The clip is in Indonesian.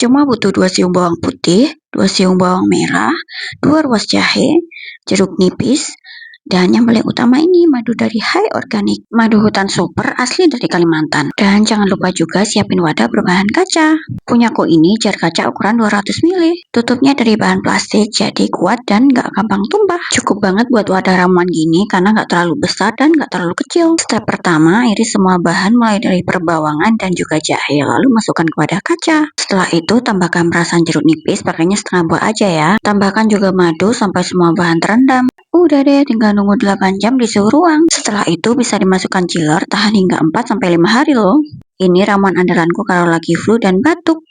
Cuma butuh 2 siung bawang putih, 2 siung bawang merah, 2 ruas jahe, jeruk nipis, dan yang paling utama ini madu dari High Organic, madu hutan super asli dari Kalimantan. Dan jangan lupa juga siapin wadah berbahan kaca. Punyaku ini jar kaca ukuran 200 ml. Tutupnya dari bahan plastik jadi kuat dan gak gampang tumpah. Cukup banget buat wadah ramuan gini karena gak terlalu besar dan gak terlalu kecil. Step pertama, iris semua bahan mulai dari perbawangan dan juga jahe, lalu masukkan ke wadah kaca. Setelah itu tambahkan perasan jeruk nipis, pakainya setengah buah aja ya. Tambahkan juga madu sampai semua bahan terendam. Udah deh, tinggal nunggu 8 jam di suhu ruang. Setelah itu bisa dimasukkan chiller, tahan hingga 4-5 hari loh. Ini ramuan andalanku kalau lagi flu dan batuk.